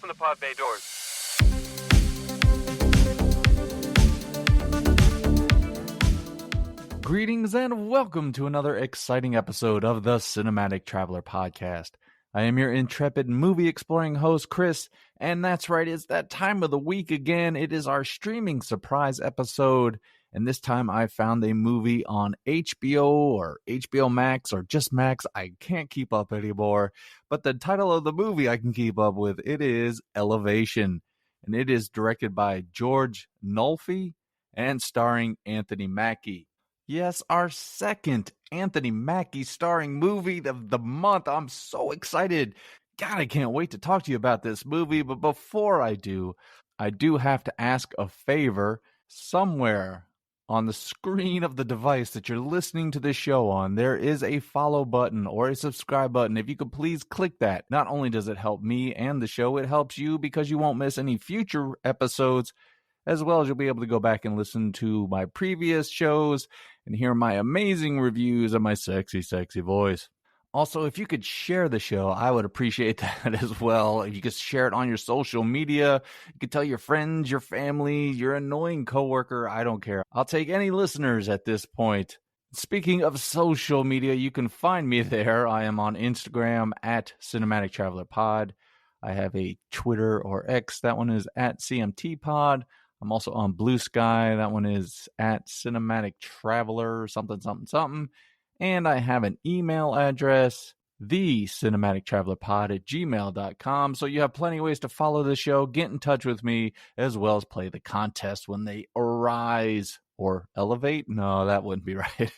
open the pod bay doors. Greetings and welcome to another exciting episode of the Cinematic Traveler Podcast. I am your intrepid movie-exploring host, Chris, and that's right, it's that time of the week again. It is our streaming surprise episode, and this time I found a movie on HBO or HBO Max or just Max. I can't keep up anymore, but the title of the movie I can keep up with, it is Elevation, and it is directed by George Nolfi and starring Anthony Mackie. Yes, our second Anthony Mackie starring movie of the month. I'm so excited. God, I can't wait to talk to you about this movie. But before I do have to ask a favor. Somewhere on the screen of the device that you're listening to this show on, there is a follow button or a subscribe button. If you could please click that. Not only does it help me and the show, it helps you because you won't miss any future episodes, as well as you'll be able to go back and listen to my previous shows and hear my amazing reviews of my sexy, sexy voice. Also, if you could share the show, I would appreciate that as well. If you could share it on your social media, you could tell your friends, your family, your annoying coworker, I don't care. I'll take any listeners at this point. Speaking of social media, you can find me there. I am on Instagram at Cinematic Traveler Pod. I have a Twitter or X. That one is at CMT Pod. I'm also on Blue Sky. That one is at Cinematic Traveler, something, something, something. And I have an email address, thecinematictravelerpod@gmail.com. So you have plenty of ways to follow the show, get in touch with me, as well as play the contest when they arise or elevate. No, that wouldn't be right.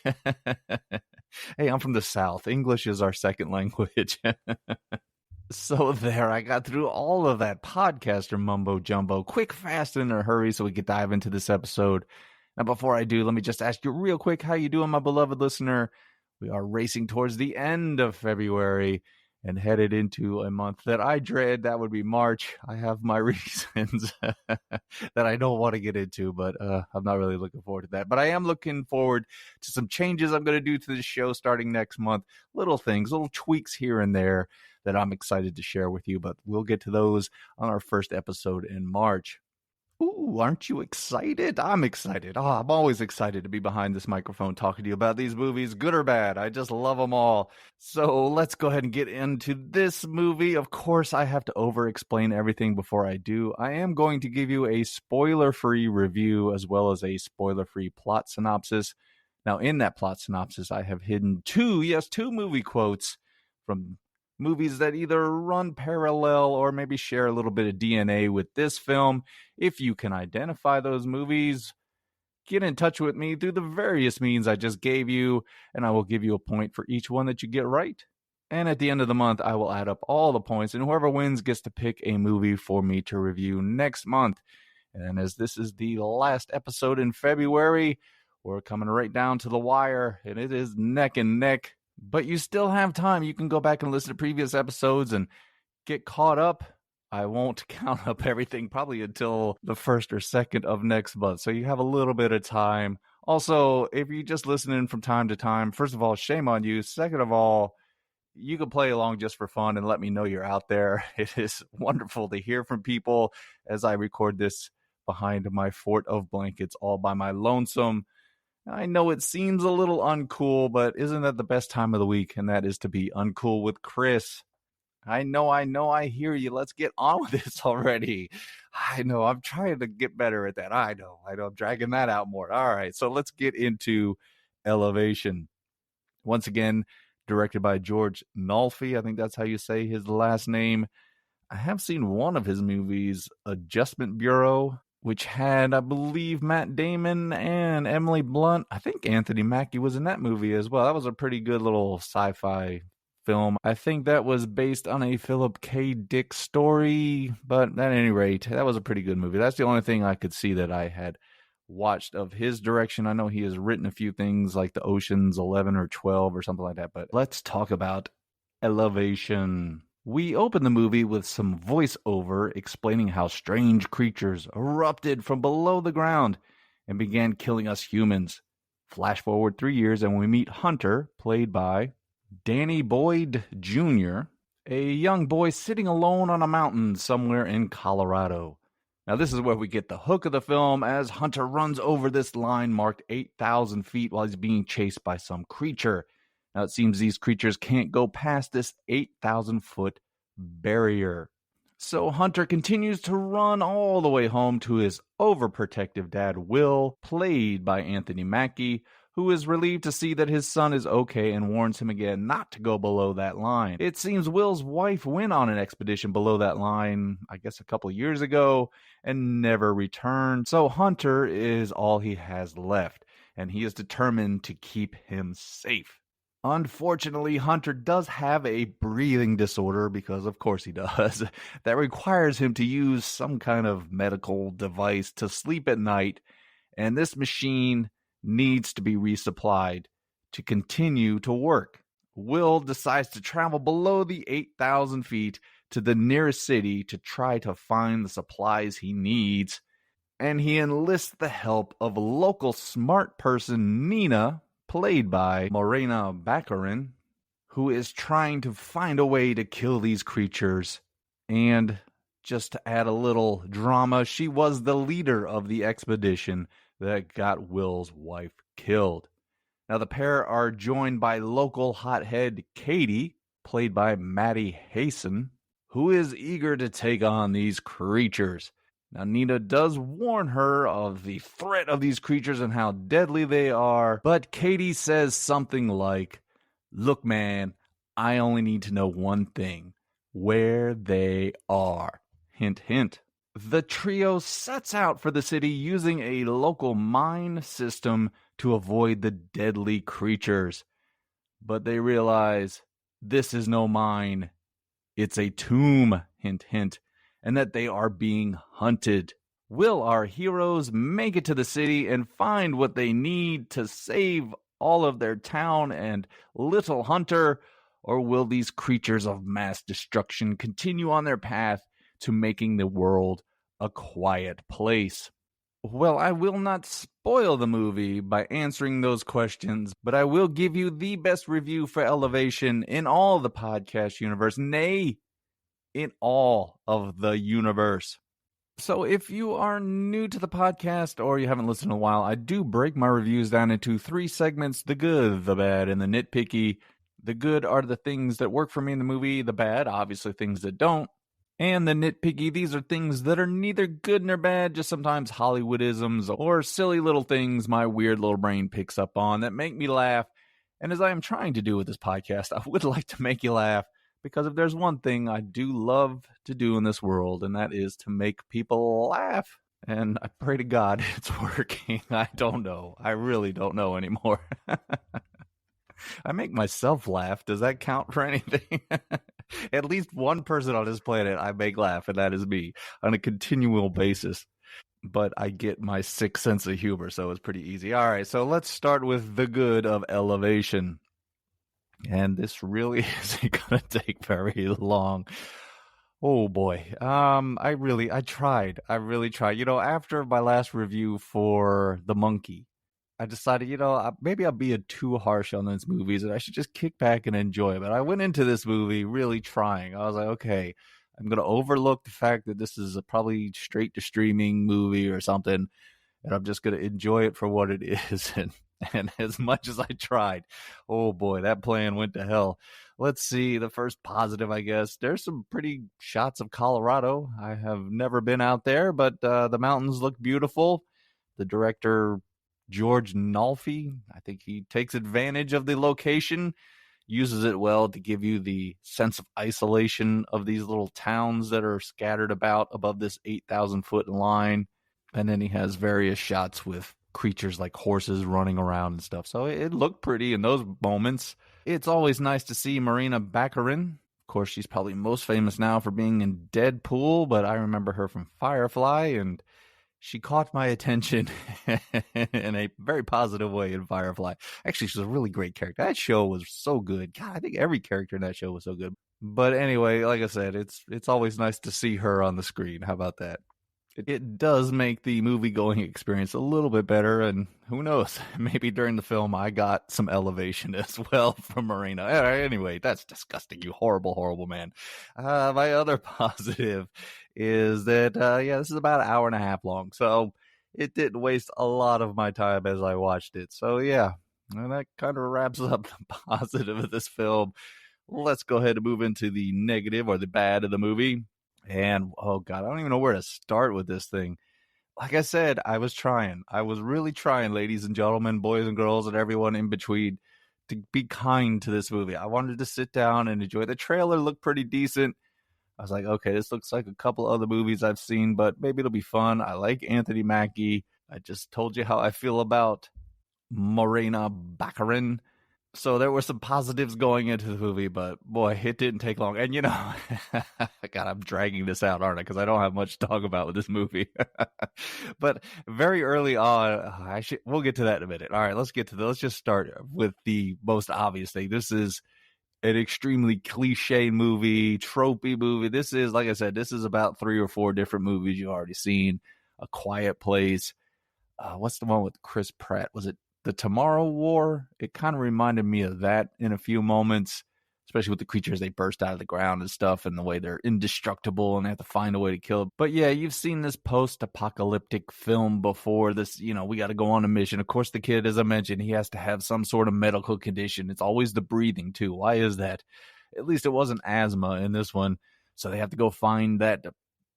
Hey, I'm from the South. English is our second language. So there, I got through all of that podcaster mumbo jumbo, quick, fast, and in a hurry, so we could dive into this episode. Now, before I do, let me just ask you real quick, how you doing, my beloved listener? We are racing towards the end of February and headed into a month that I dread. That would be March. I have my reasons that I don't want to get into, but I'm not really looking forward to that. But I am looking forward to some changes I'm going to do to the show starting next month. Little things, little tweaks here and there that I'm excited to share with you, but we'll get to those on our first episode in March. Ooh, aren't you excited? I'm excited. I'm always excited to be behind this microphone talking to you about these movies, good or bad. I just love them all. So let's go ahead and get into this movie. Of course, I have to over-explain everything before I do. I am going to give you a spoiler-free review as well as a spoiler-free plot synopsis. Now, in that plot synopsis, I have hidden two movie quotes from movies that either run parallel or maybe share a little bit of DNA with this film. If you can identify those movies, get in touch with me through the various means I just gave you, and I will give you a point for each one that you get right. And at the end of the month, I will add up all the points, and whoever wins gets to pick a movie for me to review next month. And as this is the last episode in February, we're coming right down to the wire, and it is neck and neck. But you still have time. You can go back and listen to previous episodes and get caught up. I won't count up everything probably until the 1st or 2nd of next month. So you have a little bit of time. Also, if you just listen in from time to time, first of all, shame on you. Second of all, you can play along just for fun and let me know you're out there. It is wonderful to hear from people as I record this behind my fort of blankets all by my lonesome. I know it seems a little uncool, but isn't that the best time of the week? And that is to be uncool with Chris. I know, I hear you. Let's get on with this already. I know, I'm trying to get better at that. I know, I'm dragging that out more. All right, so let's get into Elevation. Once again, directed by George Nolfi. I think that's how you say his last name. I have seen one of his movies, Adjustment Bureau, which had, I believe, Matt Damon and Emily Blunt. I think Anthony Mackie was in that movie as well. That was a pretty good little sci-fi film. I think that was based on a Philip K. Dick story, but at any rate, that was a pretty good movie. That's the only thing I could see that I had watched of his direction. I know he has written a few things like the Ocean's 11 or 12 or something like that, but let's talk about Elevation. We open the movie with some voiceover explaining how strange creatures erupted from below the ground and began killing us humans. Flash forward 3 years and we meet Hunter, played by Danny Boyd Jr., A young boy sitting alone on a mountain somewhere in Colorado. Now, this is where we get the hook of the film as Hunter runs over this line marked 8,000 feet while he's being chased by some creature. Now, it seems these creatures can't go past this 8,000-foot barrier. So Hunter continues to run all the way home to his overprotective dad, Will, played by Anthony Mackie, who is relieved to see that his son is okay and warns him again not to go below that line. It seems Will's wife went on an expedition below that line, I guess a couple years ago, and never returned. So Hunter is all he has left, and he is determined to keep him safe. Unfortunately, Hunter does have a breathing disorder, because of course he does, that requires him to use some kind of medical device to sleep at night, and this machine needs to be resupplied to continue to work. Will decides to travel below the 8,000 feet to the nearest city to try to find the supplies he needs, and he enlists the help of local smart person Nina, played by Morena Baccarin, who is trying to find a way to kill these creatures. And just to add a little drama, she was the leader of the expedition that got Will's wife killed. Now, the pair are joined by local hothead Katie, played by Maddie Hasten, who is eager to take on these creatures. Now, Nina does warn her of the threat of these creatures and how deadly they are, but Katie says something like, "Look, man, I only need to know one thing, where they are." Hint, hint. The trio sets out for the city using a local mine system to avoid the deadly creatures. But they realize this is no mine, it's a tomb, hint, hint, and that they are being hunted. Will our heroes make it to the city and find what they need to save all of their town and little Hunter, or will these creatures of mass destruction continue on their path to making the world a quiet place? Well, I will not spoil the movie by answering those questions, but I will give you the best review for Elevation in all the podcast universe, nay, in all of the universe. So if you are new to the podcast or you haven't listened in a while, I do break my reviews down into 3 segments: the good, the bad, and the nitpicky. The good are the things that work for me in the movie. The bad, obviously things that don't. And the nitpicky, these are things that are neither good nor bad, just sometimes Hollywoodisms or silly little things my weird little brain picks up on that make me laugh. And as I am trying to do with this podcast, I would like to make you laugh, because if there's one thing I do love to do in this world, and that is to make people laugh. And I pray to God it's working. I don't know. I really don't know anymore. I make myself laugh. Does that count for anything? At least one person on this planet I make laugh, and that is me, on a continual basis. But I get my sick sense of humor, so it's pretty easy. All right, so let's start with the good of Elevation. And this really isn't going to take very long. Oh boy. I really tried. After my last review for The Monkey, I decided, maybe I'm being too harsh on those movies and I should just kick back and enjoy it. But I went into this movie really trying. I was like, okay, I'm going to overlook the fact that this is a probably straight to streaming movie or something, and I'm just going to enjoy it for what it is. And as much as I tried, oh boy, that plan went to hell. Let's see, the first positive, I guess. There's some pretty shots of Colorado. I have never been out there, but the mountains look beautiful. The director, George Nolfi, I think he takes advantage of the location, uses it well to give you the sense of isolation of these little towns that are scattered about above this 8,000-foot line. And then he has various shots with creatures like horses running around and stuff. So it looked pretty in those moments. It's always nice to see Morena Baccarin. Of course, she's probably most famous now for being in Deadpool, but I remember her from Firefly, and she caught my attention in a very positive way in Firefly. Actually, she's a really great character. That show was so good. God, I think every character in that show was so good. But anyway, like I said, it's always nice to see her on the screen. How about that? it does make the movie going experience a little bit better. And who knows, maybe during the film I got some elevation as well from Marina. Anyway, that's disgusting, you horrible, horrible man. My other positive is that, yeah, this is about an hour and a half long. So it didn't waste a lot of my time as I watched it. So yeah, and that kind of wraps up the positive of this film. Let's go ahead and move into the negative or the bad of the movie. And oh god, I don't even know where to start with this thing. Like I said, I was trying. I was really trying, ladies and gentlemen, boys and girls, and everyone in between, to be kind to this movie. I wanted to sit down and enjoy. The trailer looked pretty decent. I was like, okay, this looks like a couple other movies I've seen, but maybe it'll be fun. I like Anthony Mackie. I just told you how I feel about Morena Baccarin. So there were some positives going into the movie, but boy, it didn't take long. And God, I'm dragging this out, aren't I? Because I don't have much to talk about with this movie. But very early on, we'll get to that in a minute. All right, let's just start with the most obvious thing. This is an extremely cliche movie, tropey movie. This is, like I said, this is about 3 or 4 different movies you've already seen. A Quiet Place. What's the one with Chris Pratt? Was it The Tomorrow War? It kind of reminded me of that in a few moments, especially with the creatures, they burst out of the ground and stuff, and the way they're indestructible and they have to find a way to kill them. But yeah, you've seen this post-apocalyptic film before. This, we got to go on a mission. Of course, the kid, as I mentioned, he has to have some sort of medical condition. It's always the breathing too. Why is that? At least it wasn't asthma in this one. So they have to go find that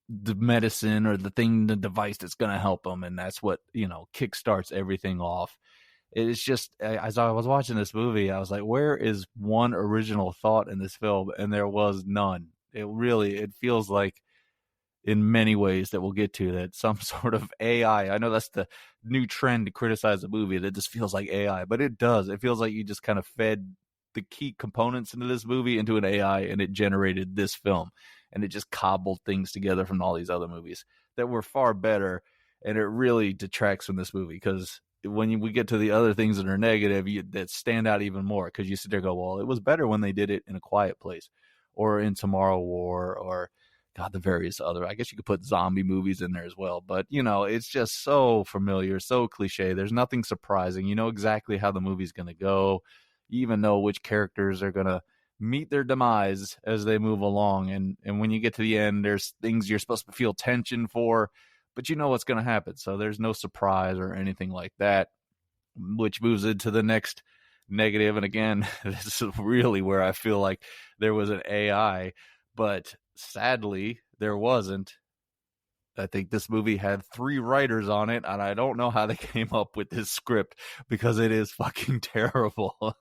the medicine or the thing, the device that's going to help them. And that's what, kickstarts everything off. It's just, as I was watching this movie, I was like, where is one original thought in this film? And there was none. It feels like, in many ways that we'll get to, that some sort of AI. I know that's the new trend to criticize a movie, that just feels like AI, but it does. It feels like you just kind of fed the key components into this movie into an AI, and it generated this film, and it just cobbled things together from all these other movies that were far better. And it really detracts from this movie, because when we get to the other things that are negative, that stand out even more, because you sit there and go, well, it was better when they did it in A Quiet Place or in Tomorrow War, or God, the various other, I guess you could put zombie movies in there as well. But, it's just so familiar, so cliche. There's nothing surprising. You know exactly how the movie's going to go. You even know which characters are going to meet their demise as they move along. And when you get to the end, there's things you're supposed to feel tension for, but you know what's going to happen. So there's no surprise or anything like that, which moves into the next negative. And again, this is really where I feel like there was an AI, but sadly, there wasn't. I think this movie had 3 writers on it, and I don't know how they came up with this script, because it is fucking terrible.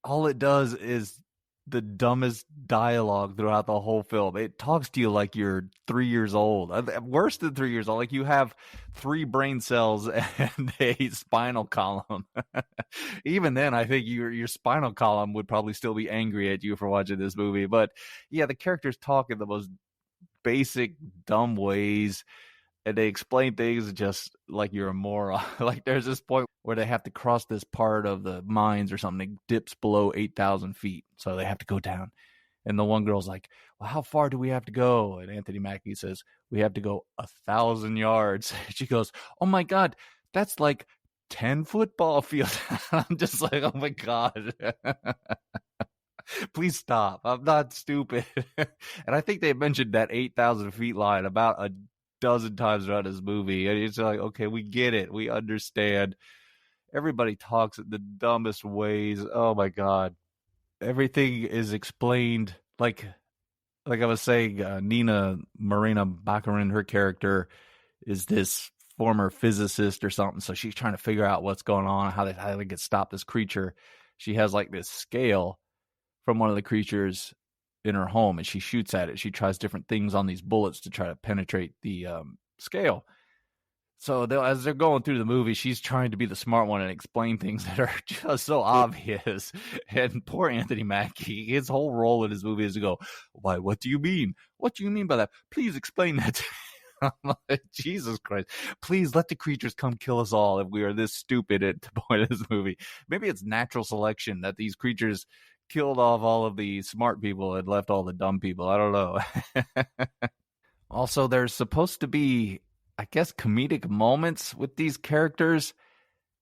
All it does is the dumbest dialogue throughout the whole film. It talks to you like you're 3 years old. Worse than 3 years old. Like you have 3 brain cells and a spinal column. Even then, I think your spinal column would probably still be angry at you for watching this movie. But yeah, the characters talk in the most basic, dumb ways, and they explain things just like you're a moron. Like there's this point where they have to cross this part of the mines or something. It dips below 8,000 feet. So they have to go down. And the one girl's like, well, how far do we have to go? And Anthony Mackie says, we have to go 1,000 yards. She goes, oh my God, that's like 10 football fields. I'm just like, oh my God. Please stop. I'm not stupid. And I think they mentioned that 8,000 feet line about a dozen times throughout this movie. And it's like, okay, we get it. We understand. Everybody talks in the dumbest ways. Oh my God. Everything is explained like I was saying, Nina Marina Baccarin, her character is this former physicist or something. So she's trying to figure out what's going on, how they get stop this creature. She has like this scale from one of the creatures in her home, and she shoots at it. She tries different things on these bullets to try to penetrate the scale. So as they're going through the movie, she's trying to be the smart one and explain things that are just so obvious. And poor Anthony Mackie, his whole role in his movie is to go, why, what do you mean? What do you mean by that? Please explain that to me. I'm like, Jesus Christ, please let the creatures come kill us all if we are this stupid at the point of this movie. Maybe it's natural selection that these creatures killed off all of the smart people and left all the dumb people. I don't know. Also, there's supposed to be, I guess, comedic moments with these characters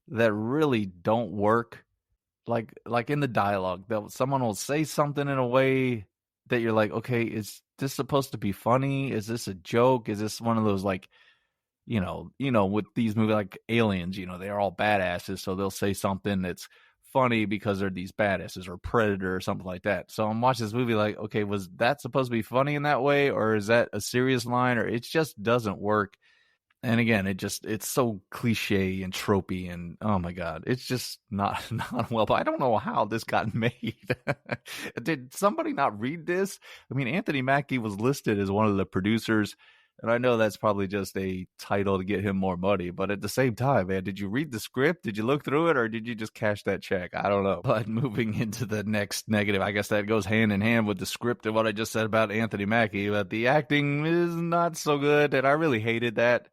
that really don't work. Like in the dialogue, that someone will say something in a way that you're like, okay, is this supposed to be funny? Is this a joke? Is this one of those like, with these movies like Aliens, they're all badasses, so they'll say something that's funny because they're these badasses, or Predator or something like that. So I'm watching this movie like, okay, was that supposed to be funny in that way, or is that a serious line, or it just doesn't work. And again, it's so cliche and tropey, and oh my god, it's just not not well. But I don't know how this got made. Did somebody not read this? I mean, Anthony Mackie was listed as one of the producers, and I know that's probably just a title to get him more money. But at the same time, man, did you read the script? Did you look through it, or did you just cash that check? I don't know. But moving into the next negative, I guess that goes hand in hand with the script and what I just said about Anthony Mackie. But the acting is not so good, and I really hated that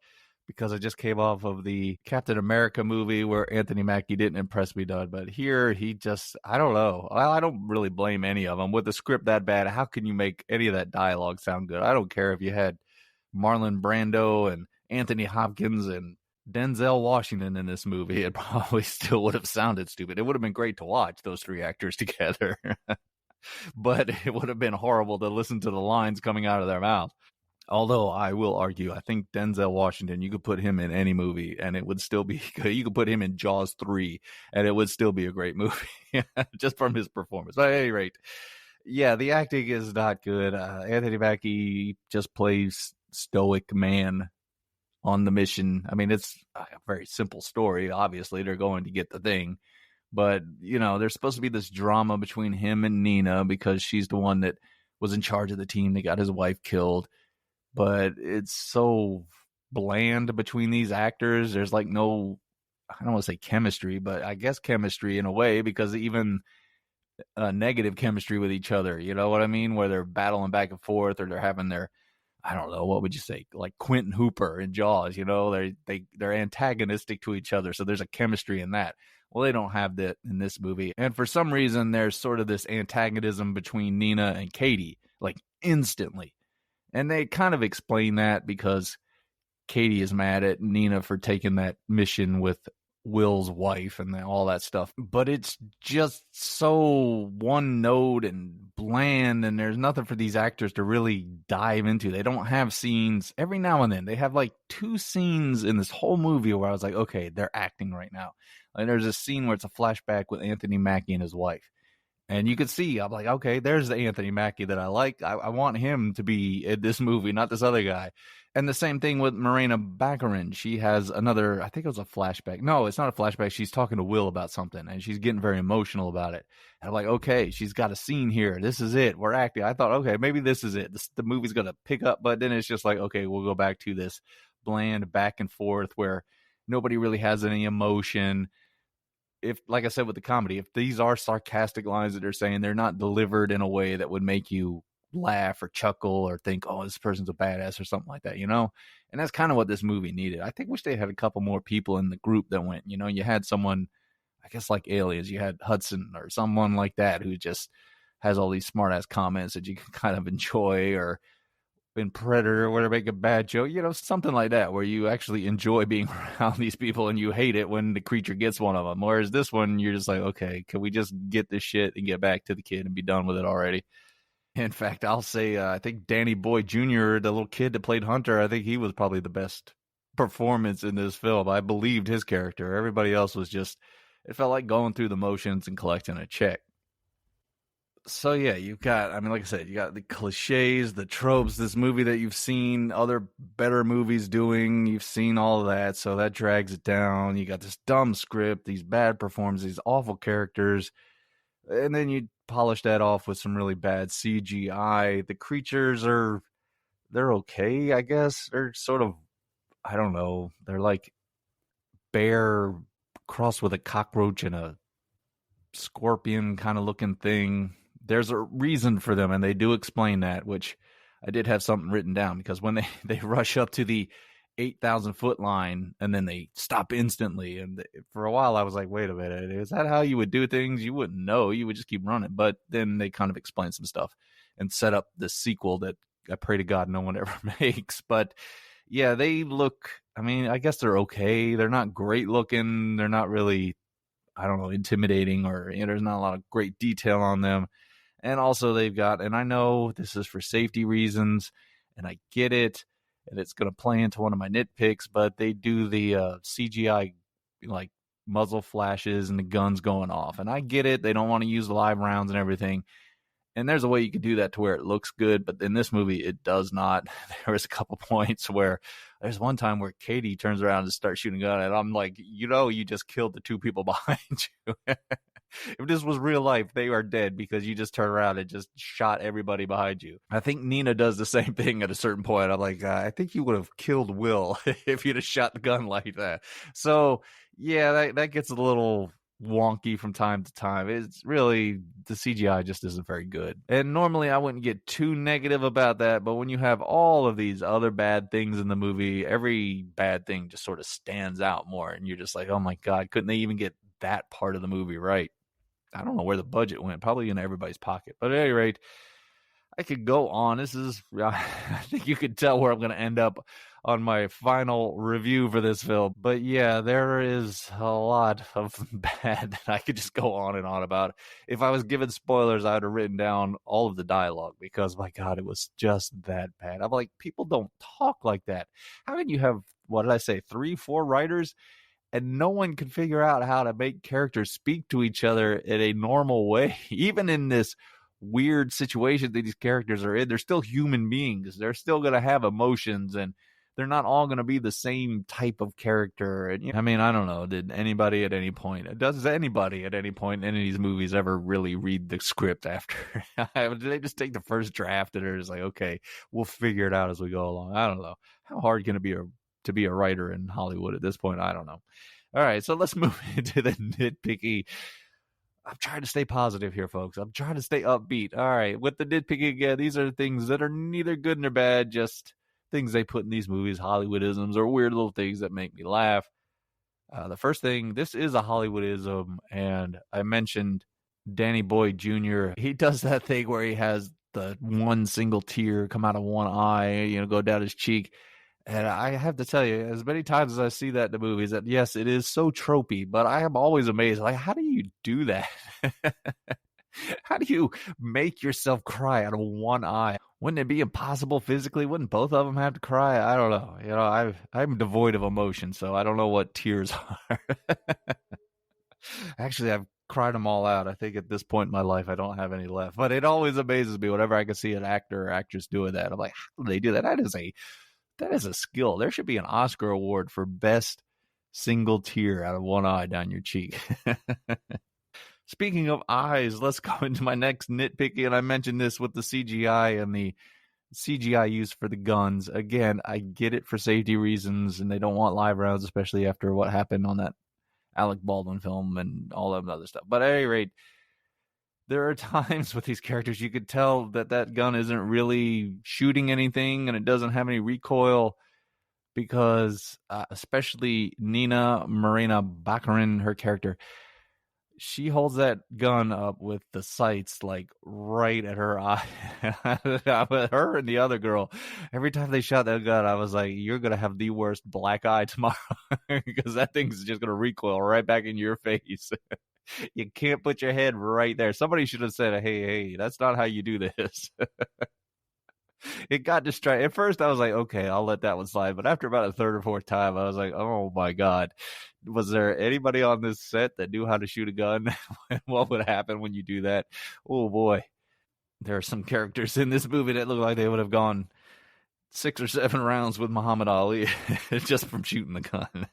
because I just came off of the Captain America movie where Anthony Mackie didn't impress me none. But here, he just, I don't know. I don't really blame any of them. With a script that bad, how can you make any of that dialogue sound good? I don't care if you had Marlon Brando and Anthony Hopkins and Denzel Washington in this movie. It probably still would have sounded stupid. It would have been great to watch those three actors together. But it would have been horrible to listen to the lines coming out of their mouth. Although I will argue, I think Denzel Washington, you could put him in any movie and it would still be good. You could put him in Jaws 3 and it would still be a great movie just from his performance. But at any rate, yeah, the acting is not good. Anthony Mackie just plays stoic man on the mission. I mean, it's a very simple story. Obviously, they're going to get the thing. But, there's supposed to be this drama between him and Nina because she's the one that was in charge of the team that got his wife killed. But it's so bland between these actors. There's like no, I don't want to say chemistry, but I guess chemistry in a way, because even negative chemistry with each other, you know what I mean? Where they're battling back and forth, or they're having their, I don't know, what would you say, like Quentin Hooper in Jaws, they're antagonistic to each other. So there's a chemistry in that. Well, they don't have that in this movie. And for some reason, there's sort of this antagonism between Nina and Katie, like instantly. And they kind of explain that because Katie is mad at Nina for taking that mission with Will's wife and all that stuff. But it's just so one note and bland, and there's nothing for these actors to really dive into. They don't have scenes. Every now and then, they have like 2 scenes in this whole movie where I was like, okay, they're acting right now. And there's a scene where it's a flashback with Anthony Mackie and his wife. And you could see, I'm like, okay, there's the Anthony Mackie that I like. I want him to be in this movie, not this other guy. And the same thing with Morena Baccarin. She has another, I think it was a flashback. No, it's not a flashback. She's talking to Will about something, and she's getting very emotional about it. And I'm like, okay, she's got a scene here. This is it. We're acting. I thought, okay, maybe this is it. The movie's going to pick up. But then it's just like, okay, we'll go back to this bland back and forth where nobody really has any emotion. If, like I said, with the comedy, if these are sarcastic lines that they're saying, they're not delivered in a way that would make you laugh or chuckle or think, oh, this person's a badass or something like that, And that's kind of what this movie needed. I think wish they had a couple more people in the group that went, you had someone, I guess like Aliens, you had Hudson or someone like that who just has all these smart ass comments that you can kind of enjoy, or in Predator where they make a bad joke, something like that, where you actually enjoy being around these people and you hate it when the creature gets one of them. Whereas this one, you're just like, okay, can we just get this shit and get back to the kid and be done with it already? In fact, I'll say, I think Danny Boy Jr., the little kid that played Hunter, I think he was probably the best performance in this film. I believed his character. Everybody else was just, it felt like going through the motions and collecting a check. So yeah, you've got, I mean, like I said, you got the cliches, the tropes, this movie that you've seen other better movies doing. You've seen all of that, so that drags it down. You got this dumb script, these bad performances, these awful characters, and then you polish that off with some really bad CGI. The creatures they're okay, I guess. They're sort of, I don't know, they're like bear crossed with a cockroach and a scorpion kind of looking thing. There's a reason for them, and they do explain that, which I did have something written down, because when they rush up to the 8,000 foot line and then they stop instantly, and for a while I was like, wait a minute, is that how you would do things? You wouldn't know, you would just keep running. But then they kind of explain some stuff and set up the sequel that I pray to God no one ever makes. But yeah, they look, I mean, I guess they're okay. They're not great looking. They're not really, I don't know, intimidating, or there's not a lot of great detail on them. And also they've got, and I know this is for safety reasons, and I get it, and it's going to play into one of my nitpicks, but they do the CGI like muzzle flashes and the guns going off. And I get it. They don't want to use live rounds and everything. And there's a way you could do that to where it looks good, but in this movie, it does not. There was a couple points where there's one time where Katie turns around and starts shooting a gun, and I'm like, you just killed the two people behind you. If this was real life, they are dead because you just turned around and just shot everybody behind you. I think Nina does the same thing at a certain point. I'm like, I think you would have killed Will if you'd have shot the gun like that. So, yeah, that gets a little wonky from time to time. It's really, the CGI just isn't very good. And normally I wouldn't get too negative about that, but when you have all of these other bad things in the movie, every bad thing just sort of stands out more, and you're just like, oh my God, couldn't they even get that part of the movie right? I don't know where the budget went, probably in everybody's pocket. But at any rate, I could go on. This is, I think you could tell where I'm going to end up on my final review for this film. But yeah, there is a lot of bad that I could just go on and on about. If I was given spoilers, I would have written down all of the dialogue, because my God, it was just that bad. I'm like, people don't talk like that. How can you have, what did I say, 3-4 writers, and no one can figure out how to make characters speak to each other in a normal way? Even in this weird situation that these characters are in, they're still human beings. They're still going to have emotions, and they're not all going to be the same type of character. And I mean, I don't know. Does anybody at any point in any of these movies ever really read the script after? Did they just take the first draft and are just like, okay, we'll figure it out as we go along? I don't know. How hard can it be to be a writer in Hollywood at this point? I don't know. All right, so let's move into the nitpicky. I'm trying to stay positive here, folks. I'm trying to stay upbeat. All right, with the nitpicking again, these are things that are neither good nor bad, just things they put in these movies, Hollywoodisms, or weird little things that make me laugh. The first thing, this is a Hollywoodism, and I mentioned Danny Boyd Jr. He does that thing where he has the one single tear come out of one eye, go down his cheek. And I have to tell you, as many times as I see that in the movies, that yes, it is so tropey, but I am always amazed. Like, how do you do that? How do you make yourself cry out of one eye? Wouldn't it be impossible physically? Wouldn't both of them have to cry? I don't know. I'm devoid of emotion, so I don't know what tears are. Actually, I've cried them all out. I think at this point in my life, I don't have any left. But it always amazes me whenever I can see an actor or actress doing that. I'm like, how do they do that? That is a skill. There should be an Oscar award for best single tear out of one eye down your cheek. Speaking of eyes, let's go into my next nitpicky. And I mentioned this with the CGI and the CGI used for the guns. Again, I get it for safety reasons, and they don't want live rounds, especially after what happened on that Alec Baldwin film and all that other stuff. But at any rate, there are times with these characters you could tell that gun isn't really shooting anything, and it doesn't have any recoil, because especially Nina Morena Baccarin, her character, she holds that gun up with the sights like right at her eye. Her and the other girl, every time they shot that gun, I was like, you're going to have the worst black eye tomorrow, because that thing's just going to recoil right back in your face. You can't put your head right there. Somebody should have said, hey, that's not how you do this. It got distracted. At first, I was like, okay, I'll let that one slide. But after about a third or fourth time, I was like, oh, my God. Was there anybody on this set that knew how to shoot a gun? What would happen when you do that? Oh, boy. There are some characters in this movie that look like they would have gone 6 or 7 rounds with Muhammad Ali just from shooting the gun.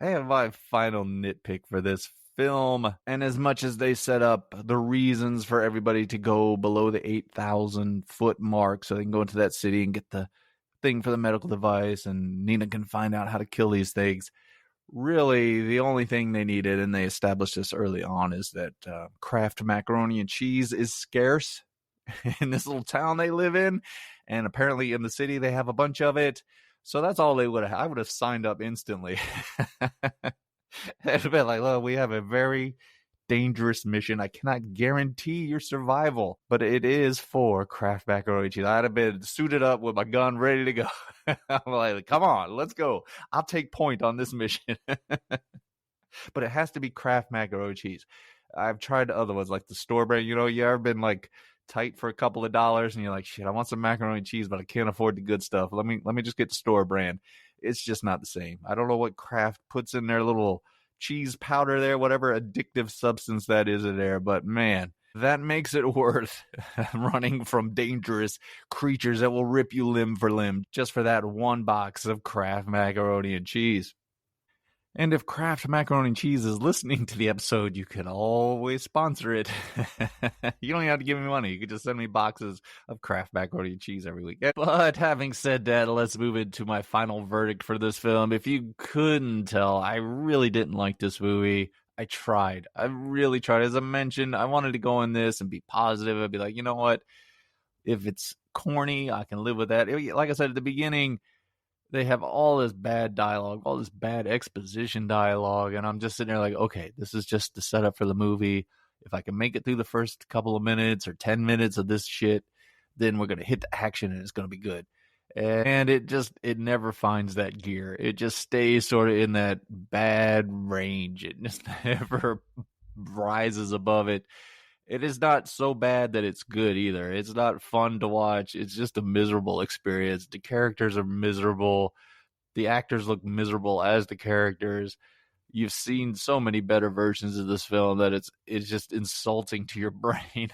And my final nitpick for this film, and as much as they set up the reasons for everybody to go below the 8,000 foot mark so they can go into that city and get the thing for the medical device, and Nina can find out how to kill these things, really the only thing they needed, and they established this early on, is that Kraft macaroni and cheese is scarce in this little town they live in, and apparently in the city they have a bunch of it. So that's all they would have. I would have signed up instantly. It would have been like, look, we have a very dangerous mission. I cannot guarantee your survival, but it is for Kraft macaroni cheese. I'd have been suited up with my gun ready to go. I'm like, come on, let's go. I'll take point on this mission. But it has to be Kraft macaroni cheese. I've tried other ones like the store brand. You ever been like tight for a couple of dollars and you're like, shit, I want some macaroni and cheese, but I can't afford the good stuff. Let me just get the store brand. It's just not the same. I don't know what Kraft puts in their little cheese powder there, whatever addictive substance that is in there, but man, that makes it worth running from dangerous creatures that will rip you limb for limb just for that one box of Kraft macaroni and cheese. And if Kraft Macaroni and Cheese is listening to the episode, you can always sponsor it. You don't even have to give me money. You can just send me boxes of Kraft Macaroni and Cheese every week. But having said that, let's move into my final verdict for this film. If you couldn't tell, I really didn't like this movie. I tried. I really tried. As I mentioned, I wanted to go in this and be positive. I'd be like, you know what? If it's corny, I can live with that. Like I said at the beginning, they have all this bad dialogue, all this bad exposition dialogue, and I'm just sitting there like, okay, this is just the setup for the movie. If I can make it through the first couple of minutes or 10 minutes of this shit, then we're going to hit the action and it's going to be good. And it never finds that gear. It just stays sort of in that bad range. It just never rises above it. It is not so bad that it's good either. It's not fun to watch. It's just a miserable experience. The characters are miserable. The actors look miserable as the characters. You've seen so many better versions of this film that it's just insulting to your brain.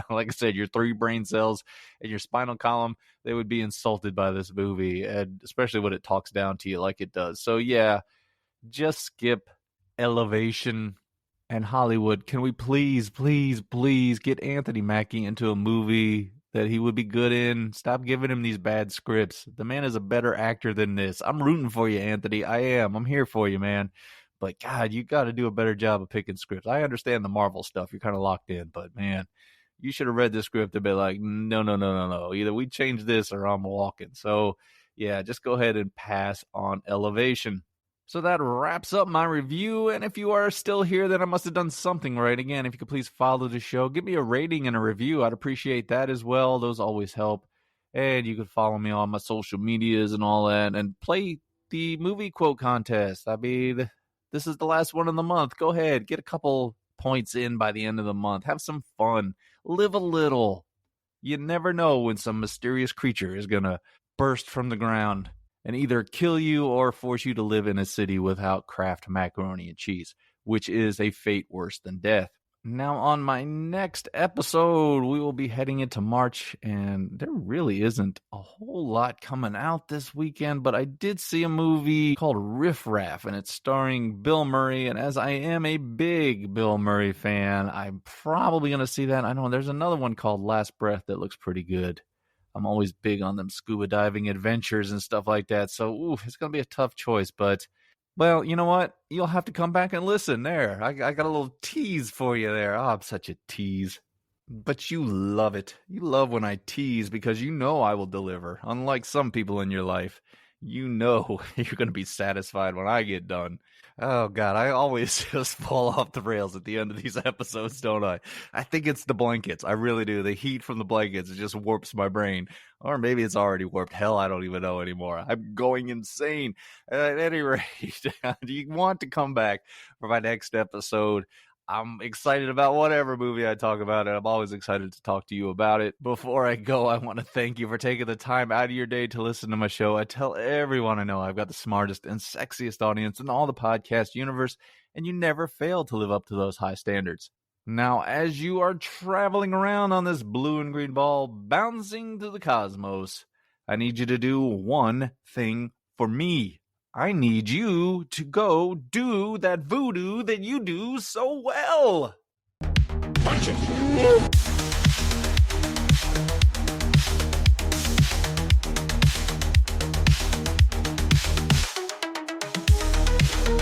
Like I said, your 3 brain cells and your spinal column, they would be insulted by this movie, and especially when it talks down to you like it does. So yeah, just skip Elevation. And Hollywood, can we please get Anthony Mackie into a movie that he would be good in? Stop giving him these bad scripts. The man is a better actor than this. I'm rooting for you, Anthony. I am. I'm here for you, man. But God, you got to do a better job of picking scripts. I understand the Marvel stuff. You're kind of locked in. But man, you should have read the script and be like, no. Either we change this or I'm walking. So yeah, just go ahead and pass on Elevation. So that wraps up my review, and if you are still here, then I must have done something right. Again, if you could please follow the show, give me a rating and a review. I'd appreciate that as well. Those always help. And you can follow me on my social medias and all that, and play the movie quote contest. I mean, this is the last one of the month. Go ahead, get a couple points in by the end of the month. Have some fun. Live a little. You never know when some mysterious creature is going to burst from the ground and either kill you or force you to live in a city without Kraft macaroni and cheese, which is a fate worse than death. Now, on my next episode, we will be heading into March, and there really isn't a whole lot coming out this weekend, but I did see a movie called Riff Raff, and it's starring Bill Murray, and as I am a big Bill Murray fan, I'm probably going to see that. I know there's another one called Last Breath that looks pretty good. I'm always big on them scuba diving adventures and stuff like that, so it's going to be a tough choice, but well, you know what? You'll have to come back and listen there. I got a little tease for you there. Oh, I'm such a tease. But you love it. You love when I tease because you know I will deliver. Unlike some people in your life, you know you're going to be satisfied when I get done. Oh, God, I always just fall off the rails at the end of these episodes, don't I? I think it's the blankets. I really do. The heat from the blankets, it just warps my brain. Or maybe it's already warped. Hell, I don't even know anymore. I'm going insane. At any rate, do you want to come back for my next episode? I'm excited about whatever movie I talk about, and I'm always excited to talk to you about it. Before I go, I want to thank you for taking the time out of your day to listen to my show. I tell everyone I know I've got the smartest and sexiest audience in all the podcast universe, and you never fail to live up to those high standards. Now, as you are traveling around on this blue and green ball, bouncing through the cosmos, I need you to do one thing for me. I need you to go do that voodoo that you do so well. Punch it.